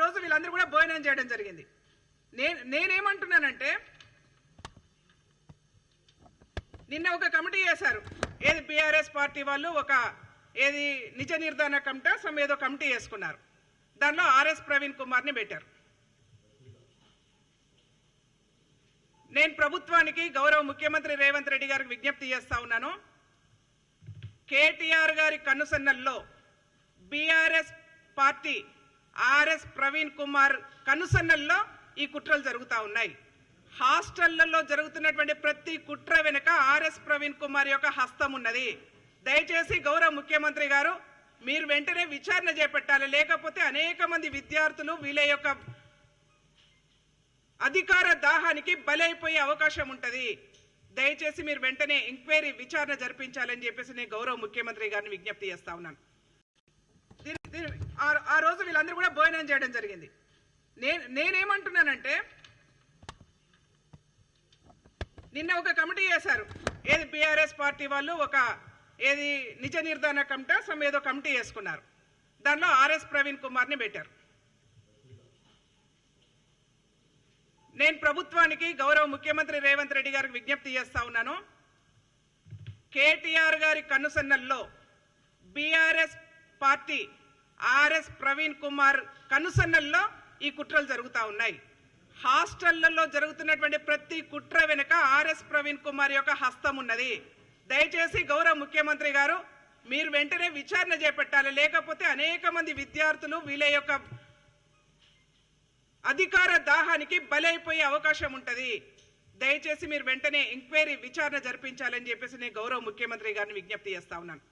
రోజు వీళ్ళందరూ కూడా భోజనం చేయడం జరిగింది. నేనేమంటున్నానంటే నిన్న ఒక కమిటీ చేశారు, ఏది బీఆర్ఎస్ పార్టీ వాళ్ళు ఒక ఏది నిజ నిర్ధారణ కమిటీ ఏదో కమిటీ చేసుకున్నారు. దానిలో ఆర్ఎస్ ప్రవీణ్ కుమార్ని పెట్టారు. నేను ప్రభుత్వానికి గౌరవ ముఖ్యమంత్రి రేవంత్ రెడ్డి గారికి విజ్ఞప్తి చేస్తా ఉన్నాను. కేటీఆర్ గారి కనుసన్నల్లో బీఆర్ఎస్ పార్టీ ఆర్ఎస్ ప్రవీణ్ కుమార్ కనుసన్నల్లో ఈ కుట్రలు జరుగుతూ ఉన్నాయి. హాస్టళ్లలో జరుగుతున్నటువంటి ప్రతి కుట్ర వెనుక ఆర్ఎస్ ప్రవీణ్ కుమార్ యొక్క హస్తం ఉన్నది. దయచేసి గౌరవ ముఖ్యమంత్రి గారు మీరు వెంటనే విచారణ చేపట్టాలి. లేకపోతే అనేక మంది విద్యార్థులు వీళ్ళ యొక్క అధికార దాహానికి బలైపోయే అవకాశం ఉంటుంది. దయచేసి మీరు వెంటనే ఎంక్వైరీ విచారణ జరిపించాలని చెప్పేసి నేను గౌరవ ముఖ్యమంత్రి గారిని విజ్ఞప్తి చేస్తా ఉన్నాను. ఆ రోజు వీళ్ళందరూ కూడా భోజనం చేయడం జరిగింది. నేనేమంటున్నానంటే నిన్న ఒక కమిటీ చేశారు, ఏది బీఆర్ఎస్ పార్టీ వాళ్ళు ఒక ఏది నిజ నిర్ధారణ కమిటీ ఏదో కమిటీ చేసుకున్నారు. దానిలో ఆర్ఎస్ ప్రవీణ్ కుమార్ని పెట్టారు. నేను ప్రభుత్వానికి గౌరవ ముఖ్యమంత్రి రేవంత్ రెడ్డి గారికి విజ్ఞప్తి చేస్తా ఉన్నాను. కేటీఆర్ గారి కనుసన్నల్లో బీఆర్ఎస్ పార్టీ ఆర్ఎస్ ప్రవీణ్ కుమార్ కనుసన్నల్లో ఈ కుట్రలు జరుగుతూ ఉన్నాయి. హాస్టళ్లలో జరుగుతున్నటువంటి ప్రతి కుట్ర వెనుక ఆర్ఎస్ ప్రవీణ్ కుమార్ యొక్క హస్తం ఉన్నది. దయచేసి గౌరవ ముఖ్యమంత్రి గారు మీరు వెంటనే విచారణ చేపట్టాలి. లేకపోతే అనేక మంది విద్యార్థులు వీళ్ళ యొక్క అధికార దాహానికి బలైపోయే అవకాశం ఉంటుంది. దయచేసి మీరు వెంటనే ఎంక్వైరీ విచారణ జరిపించాలని చెప్పేసి నేను గౌరవ ముఖ్యమంత్రి గారిని విజ్ఞప్తి చేస్తా ఉన్నాను.